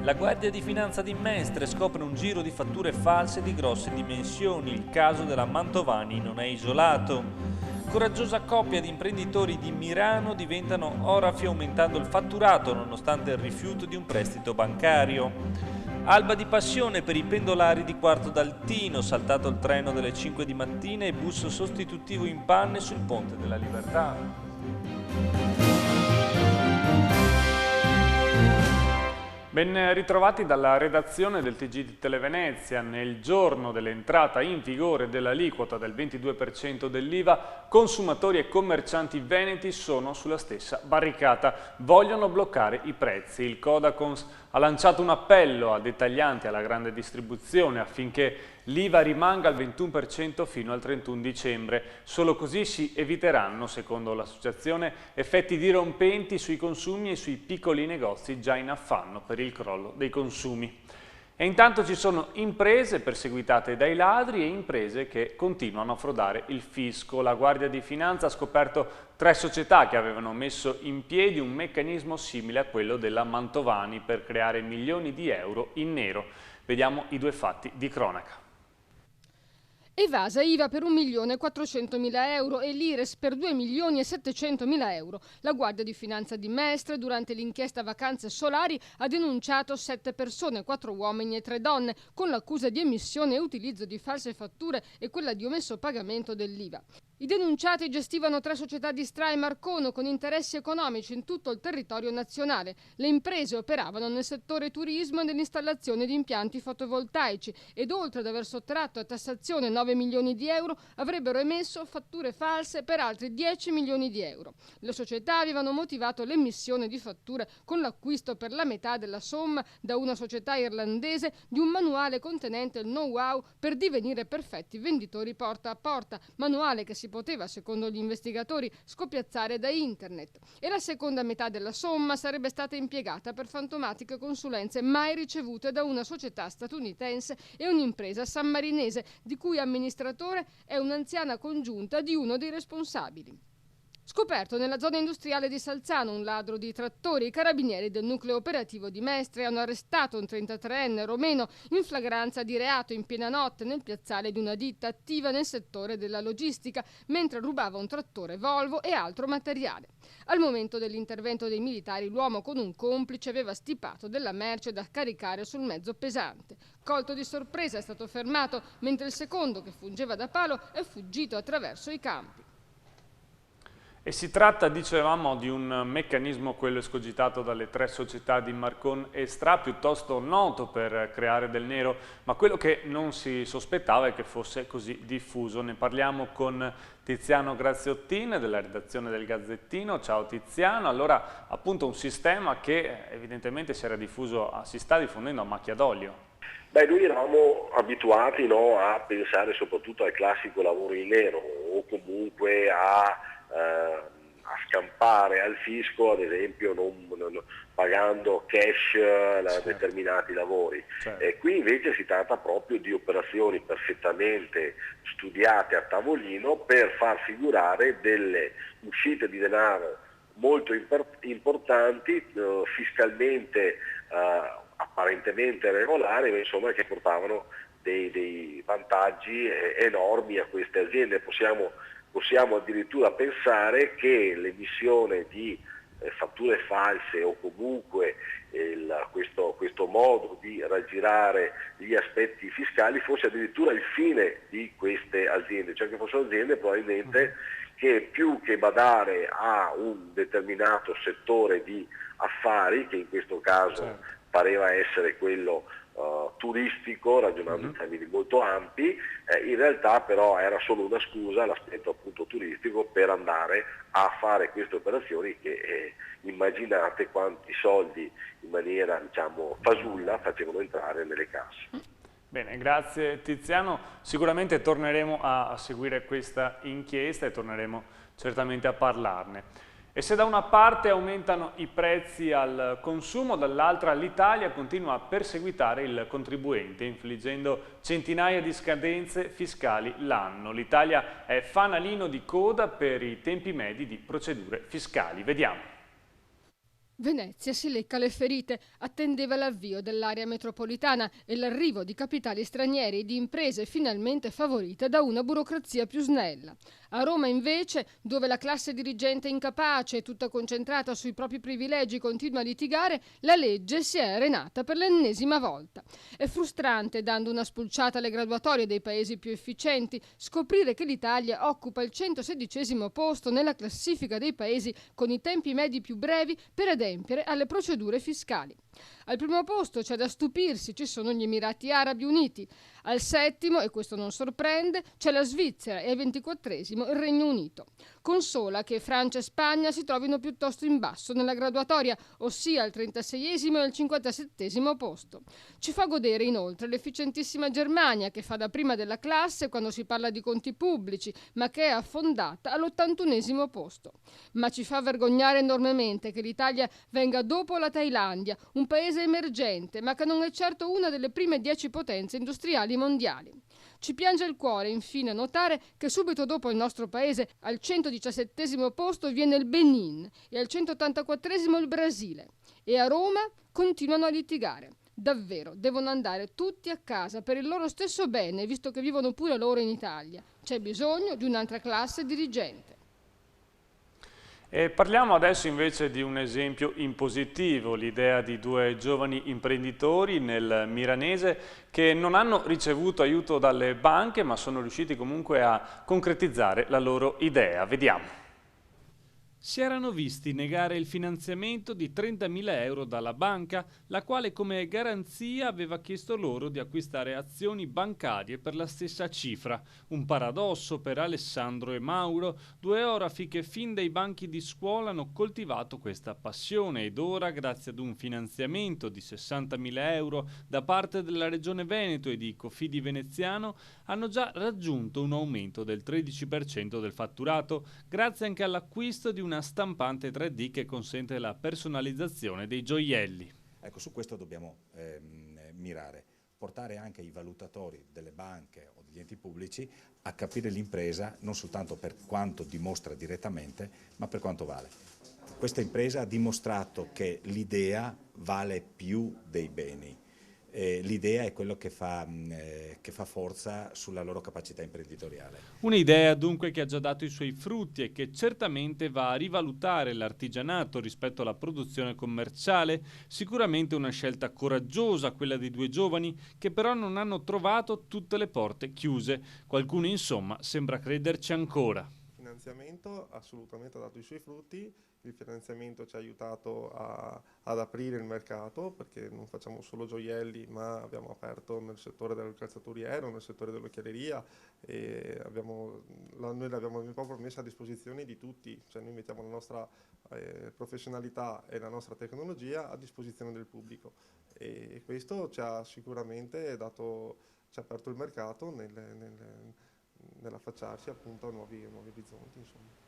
La Guardia di Finanza di Mestre scopre un giro di fatture false di grosse dimensioni. Il caso della Mantovani non è isolato. Coraggiosa coppia di imprenditori di Mirano diventano orafi aumentando il fatturato nonostante il rifiuto di un prestito bancario. Alba di passione per i pendolari di Quarto d'Altino, saltato il treno delle 5 di mattina e bus sostitutivo in panne sul Ponte della Libertà. Ben ritrovati dalla redazione del TG di Televenezia. Nel giorno dell'entrata in vigore dell'aliquota del 22% dell'IVA, consumatori e commercianti veneti sono sulla stessa barricata. Vogliono bloccare i prezzi. Il Codacons ha lanciato un appello a dettaglianti e alla grande distribuzione affinché l'IVA rimanga al 21% fino al 31 dicembre. Solo così si eviteranno, secondo l'associazione, effetti dirompenti sui consumi e sui piccoli negozi già in affanno per il crollo dei consumi. E intanto ci sono imprese perseguitate dai ladri e imprese che continuano a frodare il fisco. La Guardia di Finanza ha scoperto 3 società che avevano messo in piedi un meccanismo simile a quello della Mantovani per creare milioni di euro in nero. Vediamo i 2 fatti di cronaca. Evasa IVA per 1.400.000 euro e l'Ires per 2.700.000 euro. La Guardia di Finanza di Mestre, durante l'inchiesta vacanze solari, ha denunciato 7 persone, 4 uomini e 3 donne, con l'accusa di emissione e utilizzo di false fatture e quella di omesso pagamento dell'IVA. I denunciati gestivano 3 società di Stra e Marcono con interessi economici in tutto il territorio nazionale. Le imprese operavano nel settore turismo e nell'installazione di impianti fotovoltaici ed oltre ad aver sottratto a tassazione 9 milioni di euro avrebbero emesso fatture false per altri 10 milioni di euro. Le società avevano motivato l'emissione di fatture con l'acquisto per la metà della somma da una società irlandese di un manuale contenente il know-how per divenire perfetti venditori porta a porta, manuale che si poteva, secondo gli investigatori, scopiazzare da internet. E la seconda metà della somma sarebbe stata impiegata per fantomatiche consulenze mai ricevute da una società statunitense e un'impresa sammarinese, di cui amministratore è un'anziana congiunta di uno dei responsabili. Scoperto nella zona industriale di Salzano un ladro di trattori, i carabinieri del nucleo operativo di Mestre hanno arrestato un 33enne romeno in flagranza di reato in piena notte nel piazzale di una ditta attiva nel settore della logistica, mentre rubava un trattore Volvo e altro materiale. Al momento dell'intervento dei militari, l'uomo con un complice aveva stipato della merce da caricare sul mezzo pesante. Colto di sorpresa è stato fermato, mentre il secondo, che fungeva da palo, è fuggito attraverso i campi. E si tratta, dicevamo, di un meccanismo, quello escogitato dalle 3 società di Marcon e Stra, piuttosto noto per creare del nero, ma quello che non si sospettava è che fosse così diffuso. Ne parliamo con Tiziano Graziottin della redazione del Gazzettino. Ciao Tiziano. Allora, appunto, un sistema che evidentemente si sta diffondendo a macchia d'olio. Beh, noi eravamo abituati, no, a pensare soprattutto al classico lavoro in nero o comunque a scampare al fisco, ad esempio non pagando cash determinati lavori. Certo. E qui invece si tratta proprio di operazioni perfettamente studiate a tavolino per far figurare delle uscite di denaro molto importanti, fiscalmente apparentemente regolari, ma insomma che portavano dei vantaggi enormi a queste aziende. Possiamo addirittura pensare che l'emissione di fatture false o comunque questo modo di raggirare gli aspetti fiscali fosse addirittura il fine di queste aziende, cioè che fossero aziende probabilmente che più che badare a un determinato settore di affari, che in questo caso pareva essere quello turistico, ragionando in termini molto ampi, in realtà però era solo una scusa, l'aspetto appunto turistico, per andare a fare queste operazioni che immaginate quanti soldi in maniera, diciamo, fasulla facevano entrare nelle casse. Bene, grazie Tiziano. Sicuramente torneremo a seguire questa inchiesta e torneremo certamente a parlarne. E se da una parte aumentano i prezzi al consumo, dall'altra l'Italia continua a perseguitare il contribuente, infliggendo centinaia di scadenze fiscali l'anno. L'Italia è fanalino di coda per i tempi medi di procedure fiscali. Vediamo. Venezia si lecca le ferite, attendeva l'avvio dell'area metropolitana e l'arrivo di capitali stranieri e di imprese finalmente favorite da una burocrazia più snella. A Roma invece, dove la classe dirigente incapace e tutta concentrata sui propri privilegi continua a litigare, la legge si è arenata per l'ennesima volta. È frustrante, dando una spulciata alle graduatorie dei paesi più efficienti, scoprire che l'Italia occupa il 116° posto nella classifica dei paesi con i tempi medi più brevi per adempiere alle procedure fiscali. Al primo posto c'è da stupirsi, ci sono gli Emirati Arabi Uniti. Al 7°, e questo non sorprende, c'è la Svizzera e al 24° il Regno Unito. Consola che Francia e Spagna si trovino piuttosto in basso nella graduatoria, ossia al 36° e al 57° posto. Ci fa godere inoltre l'efficientissima Germania, che fa da prima della classe quando si parla di conti pubblici, ma che è affondata all'81° posto. Ma ci fa vergognare enormemente che l'Italia venga dopo la Thailandia, un paese emergente, ma che non è certo una delle prime 10 potenze industriali mondiali. Ci piange il cuore, infine, notare che subito dopo il nostro paese, al 117° posto, viene il Benin e al 184° il Brasile. E a Roma continuano a litigare. Davvero, devono andare tutti a casa per il loro stesso bene, visto che vivono pure loro in Italia. C'è bisogno di un'altra classe dirigente. E parliamo adesso invece di un esempio in positivo, l'idea di 2 giovani imprenditori nel Miranese che non hanno ricevuto aiuto dalle banche ma sono riusciti comunque a concretizzare la loro idea. Vediamo. Si erano visti negare il finanziamento di 30.000 euro dalla banca, la quale come garanzia aveva chiesto loro di acquistare azioni bancarie per la stessa cifra. Un paradosso per Alessandro e Mauro, 2 orafi che fin dai banchi di scuola hanno coltivato questa passione ed ora, grazie ad un finanziamento di 60.000 euro da parte della Regione Veneto e di Cofidi Veneziano, hanno già raggiunto un aumento del 13% del fatturato, grazie anche all'acquisto di una stampante 3D che consente la personalizzazione dei gioielli. Ecco, su questo dobbiamo mirare, portare anche i valutatori delle banche o degli enti pubblici a capire l'impresa non soltanto per quanto dimostra direttamente, ma per quanto vale. Questa impresa ha dimostrato che l'idea vale più dei beni. L'idea è quello che fa forza sulla loro capacità imprenditoriale. Un'idea dunque che ha già dato i suoi frutti e che certamente va a rivalutare l'artigianato rispetto alla produzione commerciale. Sicuramente una scelta coraggiosa quella dei 2 giovani che però non hanno trovato tutte le porte chiuse. Qualcuno insomma sembra crederci ancora. Il finanziamento assolutamente ha dato i suoi frutti. Il finanziamento ci ha aiutato ad aprire il mercato perché non facciamo solo gioielli ma abbiamo aperto nel settore del calzaturiero, nel settore dell'occhialeria e noi l'abbiamo proprio messa a disposizione di tutti, cioè noi mettiamo la nostra professionalità e la nostra tecnologia a disposizione del pubblico e questo ci ha sicuramente ci ha aperto il mercato nell'affacciarsi appunto a nuovi orizzonti, insomma.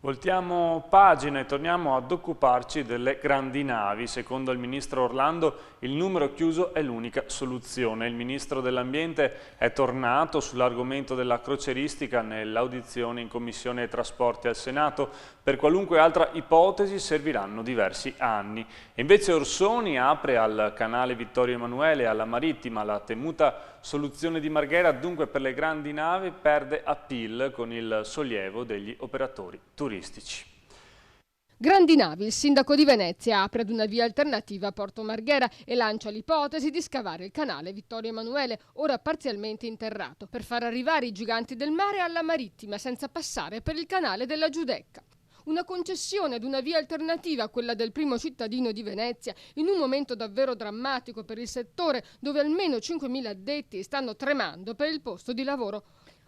Voltiamo pagina e torniamo ad occuparci delle grandi navi. Secondo il ministro Orlando il numero chiuso è l'unica soluzione. Il ministro dell'Ambiente è tornato sull'argomento della crocieristica nell'audizione in Commissione Trasporti al Senato. Per qualunque altra ipotesi serviranno diversi anni. E invece Orsoni apre al canale Vittorio Emanuele e alla Marittima. La temuta soluzione di Marghera dunque per le grandi navi perde appeal con il sollievo degli operatori turistici. Grandi navi, il sindaco di Venezia apre ad una via alternativa a Porto Marghera e lancia l'ipotesi di scavare il canale Vittorio Emanuele, ora parzialmente interrato, per far arrivare i giganti del mare alla Marittima senza passare per il canale della Giudecca. Una concessione ad una via alternativa a quella del primo cittadino di Venezia, in un momento davvero drammatico per il settore dove almeno 5.000 addetti stanno tremando per il posto di lavoro.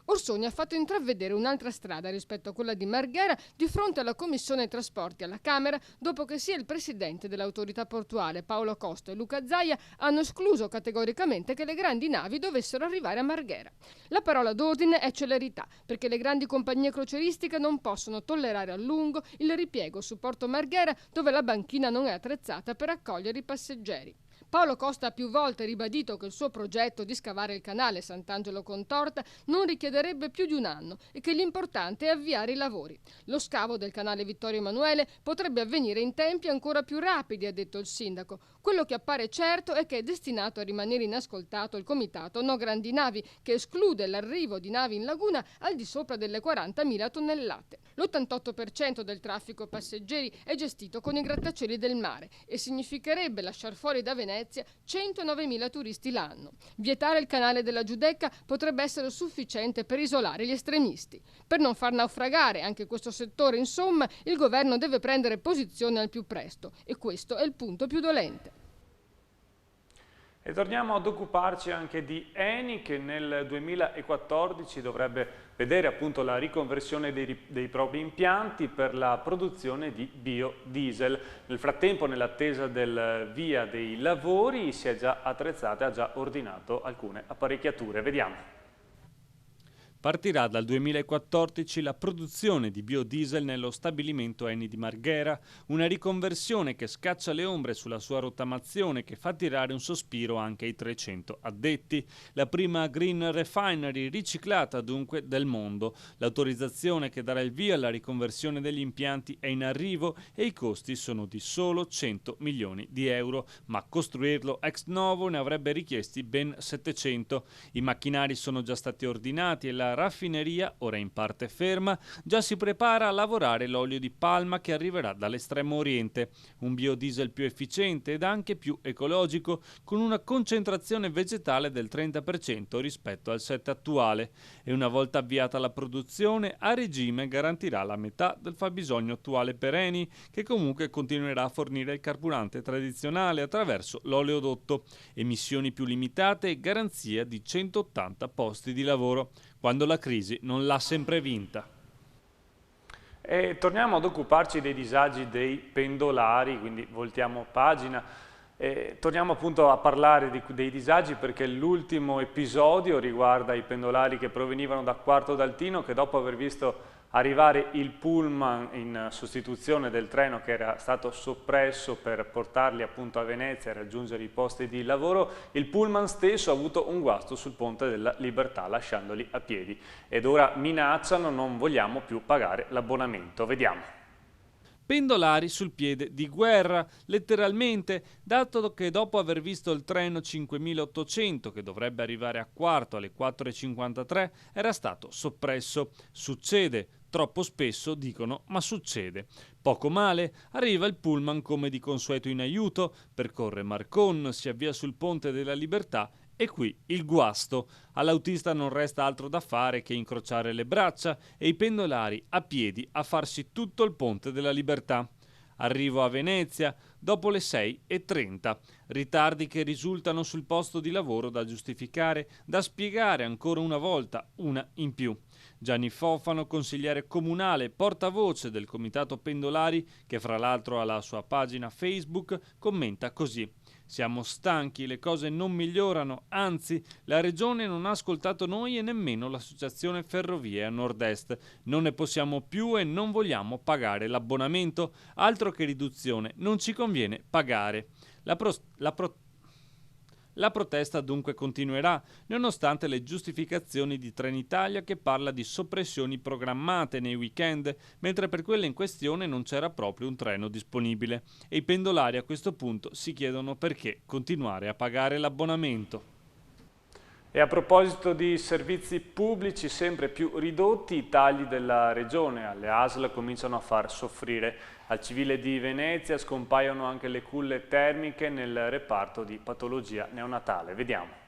Orsoni ha fatto intravedere un'altra strada rispetto a quella di Marghera di fronte alla Commissione Trasporti alla Camera, dopo che sia il presidente dell'autorità portuale Paolo Costa e Luca Zaia hanno escluso categoricamente che le grandi navi dovessero arrivare a Marghera. La parola d'ordine è celerità, perché le grandi compagnie crocieristiche non possono tollerare a lungo il ripiego su Porto Marghera, dove la banchina non è attrezzata per accogliere i passeggeri. Paolo Costa ha più volte ribadito che il suo progetto di scavare il canale Sant'Angelo-Contorta non richiederebbe più di un anno e che l'importante è avviare i lavori. Lo scavo del canale Vittorio Emanuele potrebbe avvenire in tempi ancora più rapidi, ha detto il sindaco. Quello che appare certo è che è destinato a rimanere inascoltato il comitato No Grandi Navi, che esclude l'arrivo di navi in laguna al di sopra delle 40.000 tonnellate. L'88% del traffico passeggeri è gestito con i grattacieli del mare e significherebbe lasciar fuori da Venezia 109.000 turisti l'anno. Vietare il canale della Giudecca potrebbe essere sufficiente per isolare gli estremisti. Per non far naufragare anche questo settore, insomma, il governo deve prendere posizione al più presto e questo è il punto più dolente. E torniamo ad occuparci anche di Eni, che nel 2014 dovrebbe vedere appunto la riconversione dei propri impianti per la produzione di biodiesel. Nel frattempo, nell'attesa del via dei lavori, si è già attrezzata e ha già ordinato alcune apparecchiature. Vediamo. Partirà dal 2014 la produzione di biodiesel nello stabilimento Eni di Marghera, una riconversione che scaccia le ombre sulla sua rottamazione che fa tirare un sospiro anche ai 300 addetti. La prima green refinery riciclata dunque del mondo. L'autorizzazione che darà il via alla riconversione degli impianti è in arrivo e i costi sono di solo 100 milioni di euro, ma costruirlo ex novo ne avrebbe richiesti ben 700. I macchinari sono già stati ordinati e la raffineria, ora in parte ferma, già si prepara a lavorare l'olio di palma che arriverà dall'estremo oriente, un biodiesel più efficiente ed anche più ecologico, con una concentrazione vegetale del 30% rispetto al set attuale, e una volta avviata la produzione a regime garantirà la metà del fabbisogno attuale per Eni, che comunque continuerà a fornire il carburante tradizionale attraverso l'oleodotto, emissioni più limitate e garanzia di 180 posti di lavoro, quando la crisi non l'ha sempre vinta. E torniamo ad occuparci dei disagi dei pendolari, quindi voltiamo pagina. Torniamo appunto a parlare dei disagi perché l'ultimo episodio riguarda i pendolari che provenivano da Quarto d'Altino, che dopo aver visto arrivare il pullman in sostituzione del treno che era stato soppresso per portarli appunto a Venezia e raggiungere i posti di lavoro, il pullman stesso ha avuto un guasto sul Ponte della Libertà lasciandoli a piedi ed ora minacciano: non vogliamo più pagare l'abbonamento. Vediamo. Pendolari sul piede di guerra, letteralmente, dato che dopo aver visto il treno 5800 che dovrebbe arrivare a Quarto alle 4:53 era stato soppresso. Succede, troppo spesso dicono, ma succede. Poco male, arriva il pullman come di consueto in aiuto, percorre Marcon, si avvia sul Ponte della Libertà e qui il guasto. All'autista non resta altro da fare che incrociare le braccia e i pendolari a piedi a farsi tutto il Ponte della Libertà. Arrivo a Venezia dopo le 6:30, ritardi che risultano sul posto di lavoro da giustificare, da spiegare ancora una volta, una in più. Gianni Fofano, consigliere comunale, portavoce del Comitato Pendolari, che fra l'altro ha la sua pagina Facebook, commenta così: siamo stanchi, le cose non migliorano, anzi la Regione non ha ascoltato noi e nemmeno l'Associazione Ferrovie a Nord-Est. Non ne possiamo più e non vogliamo pagare l'abbonamento, altro che riduzione, non ci conviene pagare. La protesta dunque continuerà, nonostante le giustificazioni di Trenitalia che parla di soppressioni programmate nei weekend, mentre per quella in questione non c'era proprio un treno disponibile. E i pendolari a questo punto si chiedono perché continuare a pagare l'abbonamento. E a proposito di servizi pubblici sempre più ridotti, i tagli della Regione alle ASL cominciano a far soffrire. Al Civile di Venezia scompaiono anche le culle termiche nel reparto di patologia neonatale. Vediamo.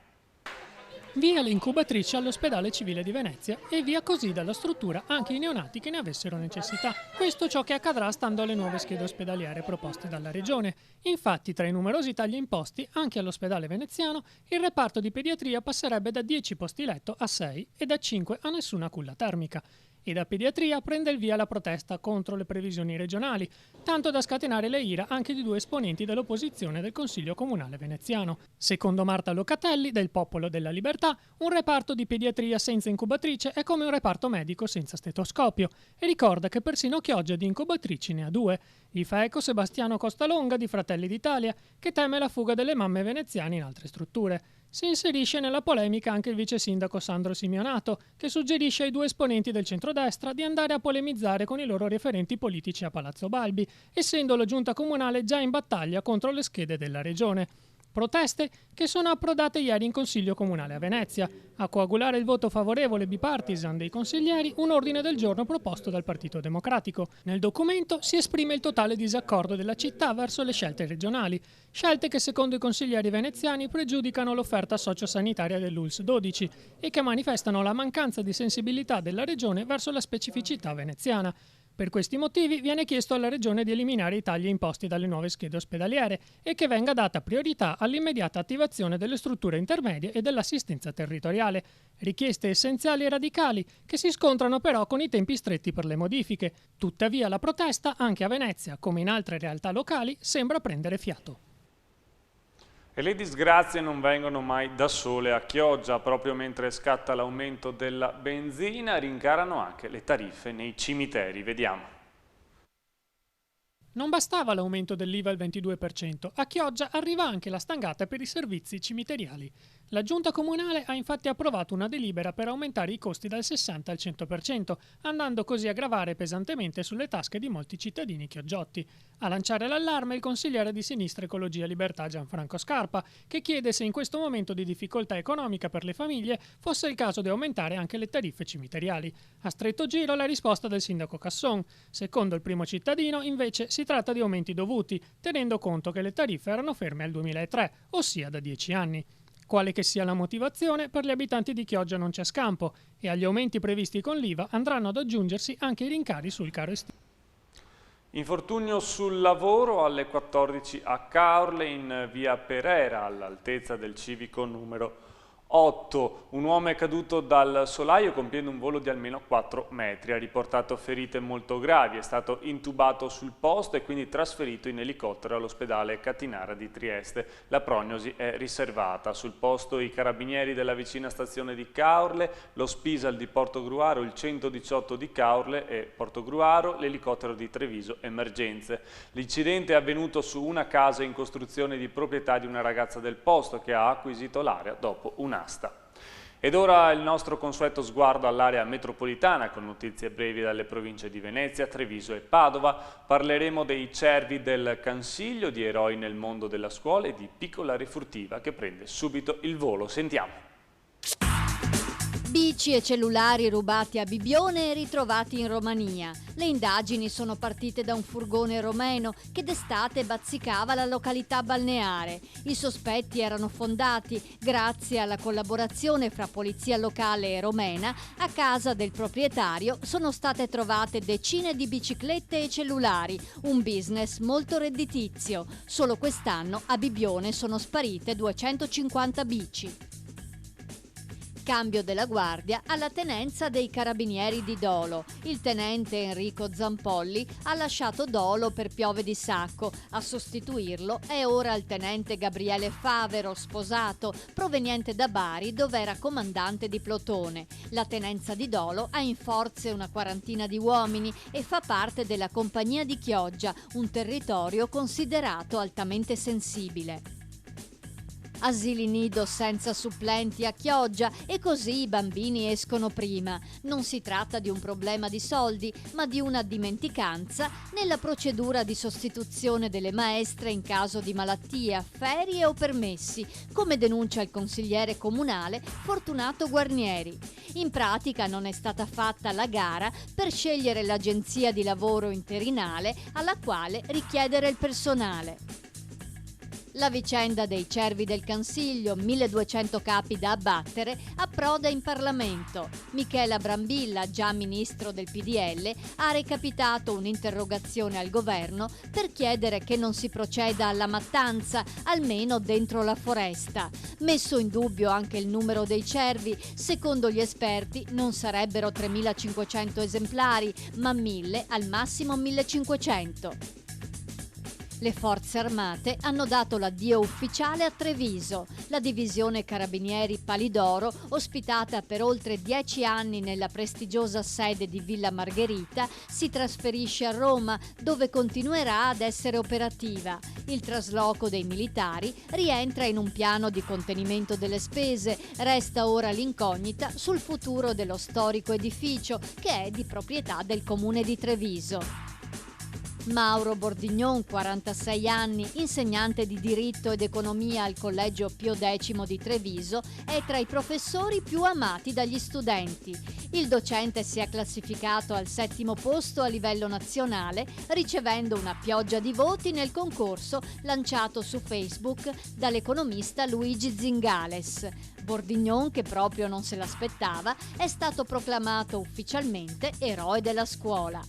Via le incubatrici all'ospedale civile di Venezia e via così dalla struttura anche i neonati che ne avessero necessità. Questo è ciò che accadrà stando alle nuove schede ospedaliere proposte dalla Regione. Infatti, tra i numerosi tagli imposti anche all'ospedale veneziano, il reparto di pediatria passerebbe da 10 posti letto a 6 e da 5 a nessuna culla termica. e da pediatria prende il via la protesta contro le previsioni regionali, tanto da scatenare le ira anche di 2 esponenti dell'opposizione del Consiglio Comunale veneziano. Secondo Marta Locatelli, del Popolo della Libertà, un reparto di pediatria senza incubatrice è come un reparto medico senza stetoscopio, e ricorda che persino Chioggia di incubatrici ne ha 2. Gli fa eco Sebastiano Costalonga di Fratelli d'Italia, che teme la fuga delle mamme veneziane in altre strutture. Si inserisce nella polemica anche il vice sindaco Sandro Simeonato, che suggerisce ai 2 esponenti del centrodestra di andare a polemizzare con i loro referenti politici a Palazzo Balbi, essendo la giunta comunale già in battaglia contro le schede della regione. Proteste che sono approdate ieri in Consiglio Comunale a Venezia. A coagulare il voto favorevole bipartisan dei consiglieri, un ordine del giorno proposto dal Partito Democratico. Nel documento si esprime il totale disaccordo della città verso le scelte regionali, scelte che secondo i consiglieri veneziani pregiudicano l'offerta sociosanitaria dell'ULSS 12 e che manifestano la mancanza di sensibilità della regione verso la specificità veneziana. Per questi motivi viene chiesto alla Regione di eliminare i tagli imposti dalle nuove schede ospedaliere e che venga data priorità all'immediata attivazione delle strutture intermedie e dell'assistenza territoriale. Richieste essenziali e radicali che si scontrano però con i tempi stretti per le modifiche. Tuttavia la protesta, anche a Venezia, come in altre realtà locali, sembra prendere fiato. E le disgrazie non vengono mai da sole. A Chioggia, proprio mentre scatta l'aumento della benzina, rincarano anche le tariffe nei cimiteri. Vediamo. Non bastava l'aumento dell'IVA al 22%, a Chioggia arriva anche la stangata per i servizi cimiteriali. La Giunta Comunale ha infatti approvato una delibera per aumentare i costi dal 60 al 100%, andando così a gravare pesantemente sulle tasche di molti cittadini chioggiotti. A lanciare l'allarme il consigliere di Sinistra Ecologia e Libertà Gianfranco Scarpa, che chiede se in questo momento di difficoltà economica per le famiglie fosse il caso di aumentare anche le tariffe cimiteriali. A stretto giro la risposta del sindaco Casson. Secondo il primo cittadino, invece, si tratta di aumenti dovuti, tenendo conto che le tariffe erano ferme al 2003, ossia da 10 anni. Quale che sia la motivazione, per gli abitanti di Chioggia non c'è scampo e agli aumenti previsti con l'IVA andranno ad aggiungersi anche i rincari sul caro estivo. Infortunio sul lavoro alle 14 a Caorle in via Perera, all'altezza del civico numero 8. Un uomo è caduto dal solaio compiendo un volo di almeno 4 metri, ha riportato ferite molto gravi, è stato intubato sul posto e quindi trasferito in elicottero all'ospedale Catinara di Trieste. La prognosi è riservata. Sul posto i carabinieri della vicina stazione di Caorle, lo Spisal di Portogruaro, il 118 di Caorle e Portogruaro, l'elicottero di Treviso Emergenze. L'incidente è avvenuto su una casa in costruzione di proprietà di una ragazza del posto che ha acquisito l'area dopo un'asta. Ed ora il nostro consueto sguardo all'area metropolitana con notizie brevi dalle province di Venezia, Treviso e Padova. Parleremo dei cervi del Cansiglio, di eroi nel mondo della scuola e di Piccola Refurtiva che prende subito il volo. Sentiamo. Bici e cellulari rubati a Bibbione e ritrovati in Romania. Le indagini sono partite da un furgone romeno che d'estate bazzicava la località balneare. I sospetti erano fondati grazie alla collaborazione fra polizia locale e romena. A casa del proprietario sono state trovate decine di biciclette e cellulari, un business molto redditizio. Solo quest'anno a Bibbione sono sparite 250 bici. Cambio della guardia alla tenenza dei carabinieri di Dolo. Il tenente Enrico Zampolli ha lasciato Dolo per Piove di Sacco. A sostituirlo è ora il tenente Gabriele Favero, sposato, proveniente da Bari, dove era comandante di plotone. La tenenza di Dolo ha in forze una quarantina di uomini e fa parte della Compagnia di Chioggia, un territorio considerato altamente sensibile. Asili nido senza supplenti a Chioggia e così i bambini escono prima. Non si tratta di un problema di soldi, ma di una dimenticanza nella procedura di sostituzione delle maestre in caso di malattia, ferie o permessi, come denuncia il consigliere comunale Fortunato Guarnieri. In pratica non è stata fatta la gara per scegliere l'agenzia di lavoro interinale alla quale richiedere il personale. La vicenda dei cervi del Consiglio, 1200 capi da abbattere, approda in Parlamento. Michela Brambilla, già ministro del PDL, ha recapitato un'interrogazione al governo per chiedere che non si proceda alla mattanza, almeno dentro la foresta. Messo in dubbio anche il numero dei cervi, secondo gli esperti non sarebbero 3.500 esemplari, ma 1.000, al massimo 1.500. Le forze armate hanno dato l'addio ufficiale a Treviso. La divisione Carabinieri Palidoro, ospitata per oltre 10 anni nella prestigiosa sede di Villa Margherita, si trasferisce a Roma, dove continuerà ad essere operativa. Il trasloco dei militari rientra in un piano di contenimento delle spese. Resta ora l'incognita sul futuro dello storico edificio, che è di proprietà del comune di Treviso. Mauro Bordignon, 46 anni, insegnante di diritto ed economia al Collegio Pio X di Treviso, è tra i professori più amati dagli studenti. Il docente si è classificato al 7° posto a livello nazionale, ricevendo una pioggia di voti nel concorso lanciato su Facebook dall'economista Luigi Zingales. Bordignon, che proprio non se l'aspettava, è stato proclamato ufficialmente eroe della scuola.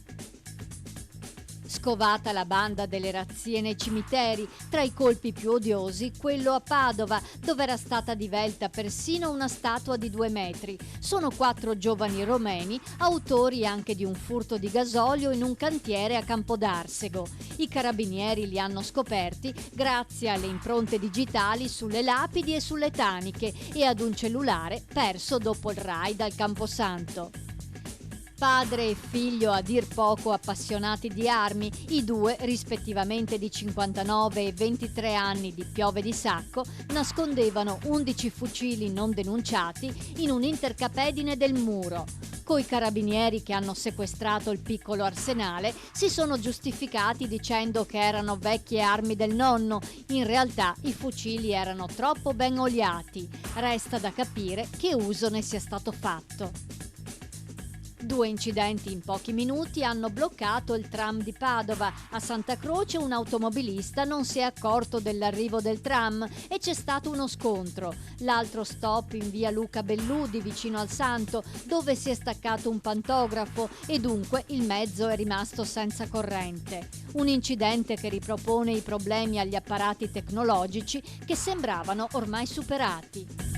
Scovata la banda delle razzie nei cimiteri, tra i colpi più odiosi quello a Padova, dove era stata divelta persino una statua di 2 metri. Sono 4 giovani romeni, autori anche di un furto di gasolio in un cantiere a Campodarsego. I carabinieri li hanno scoperti grazie alle impronte digitali sulle lapidi e sulle taniche e ad un cellulare perso dopo il raid al Camposanto. Padre e figlio a dir poco appassionati di armi, i due, rispettivamente di 59 e 23 anni di Piove di Sacco, nascondevano 11 fucili non denunciati in un'intercapedine del muro. Coi carabinieri che hanno sequestrato il piccolo arsenale si sono giustificati dicendo che erano vecchie armi del nonno. In realtà i fucili erano troppo ben oliati. Resta da capire che uso ne sia stato fatto. 2 incidenti in pochi minuti hanno bloccato il tram di Padova. A Santa Croce un automobilista non si è accorto dell'arrivo del tram e c'è stato uno scontro. L'altro stop in via Luca Belludi, vicino al Santo, dove si è staccato un pantografo e dunque il mezzo è rimasto senza corrente. Un incidente che ripropone i problemi agli apparati tecnologici che sembravano ormai superati.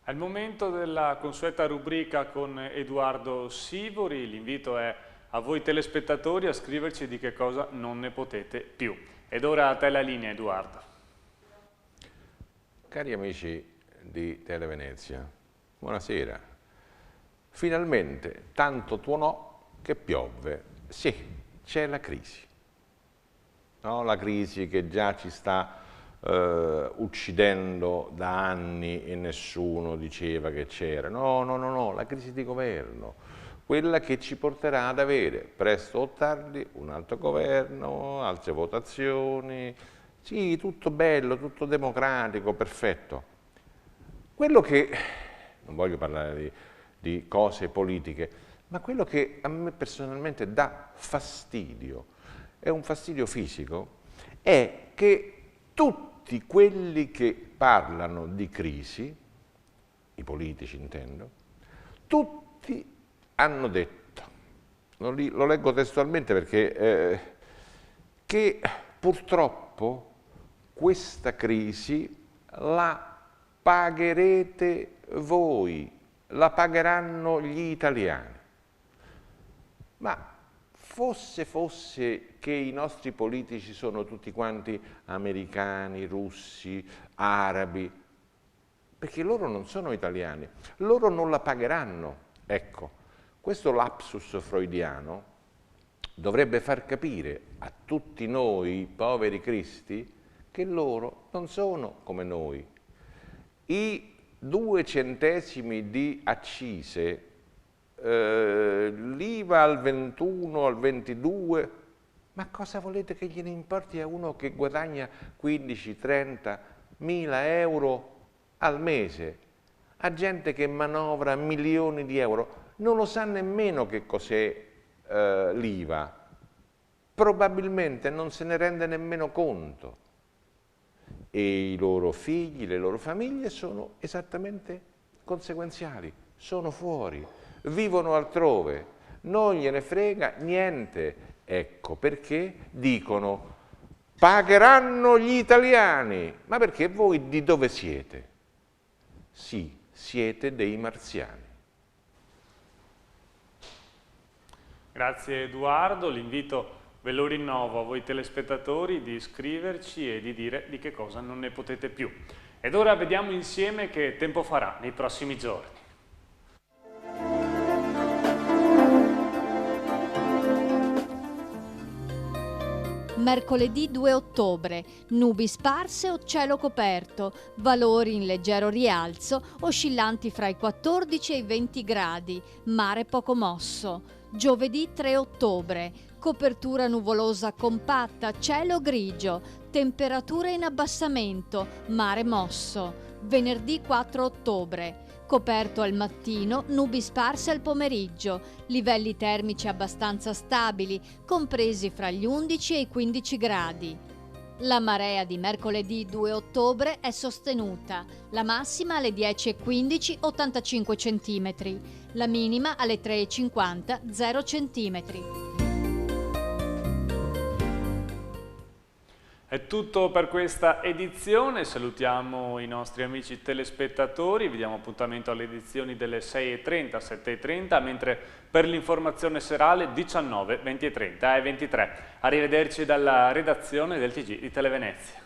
È il momento della consueta rubrica con Edoardo Sivori. L'invito è a voi telespettatori a scriverci di che cosa non ne potete più. Ed ora a te la linea, Edoardo. Cari amici di Televenezia, buonasera. Finalmente tanto tuonò che piove. Sì, c'è la crisi. No, la crisi che già ci sta uccidendo da anni e nessuno diceva che c'era. No, la crisi di governo, quella che ci porterà ad avere presto o tardi un altro governo, altre votazioni, sì, tutto bello, tutto democratico, perfetto. Quello che, non voglio parlare di cose politiche, ma quello che a me personalmente dà fastidio, è un fastidio fisico, è che tutti quelli che parlano di crisi, i politici intendo, tutti hanno detto, lo leggo testualmente perché, che purtroppo questa crisi la pagherete voi, la pagheranno gli italiani. Ma fosse che i nostri politici sono tutti quanti americani, russi, arabi, perché loro non sono italiani, loro non la pagheranno. Ecco, questo lapsus freudiano dovrebbe far capire a tutti noi, poveri cristi, che loro non sono come noi. I 2 centesimi di accise, l'IVA al 21, al 22, ma cosa volete che gliene importi a uno che guadagna 15-30 mila euro al mese? A gente che manovra milioni di euro, non lo sa nemmeno che cos'è l'IVA. probabilmente non se ne rende nemmeno conto e i loro figli, le loro famiglie sono esattamente conseguenziali, sono fuori, vivono altrove, non gliene frega niente. Ecco perché dicono pagheranno gli italiani, ma perché voi di dove siete? Sì, siete dei marziani. Grazie Edoardo, l'invito ve lo rinnovo a voi telespettatori di iscriverci e di dire di che cosa non ne potete più. Ed ora vediamo insieme che tempo farà nei prossimi giorni. Mercoledì 2 ottobre, nubi sparse o cielo coperto, valori in leggero rialzo, oscillanti fra i 14 e i 20 gradi, mare poco mosso. Giovedì 3 ottobre, copertura nuvolosa compatta, cielo grigio, temperature in abbassamento, mare mosso. Venerdì 4 ottobre, coperto al mattino, nubi sparse al pomeriggio, livelli termici abbastanza stabili, compresi fra gli 11 e i 15 gradi. La marea di mercoledì 2 ottobre è sostenuta, la massima alle 10:15 85 cm, la minima alle 3:50 0 cm. È tutto per questa edizione, salutiamo i nostri amici telespettatori, vi diamo appuntamento alle edizioni delle 6:30, 7:30, mentre per l'informazione serale 19, 20:30 e 23. Arrivederci dalla redazione del TG di Televenezia.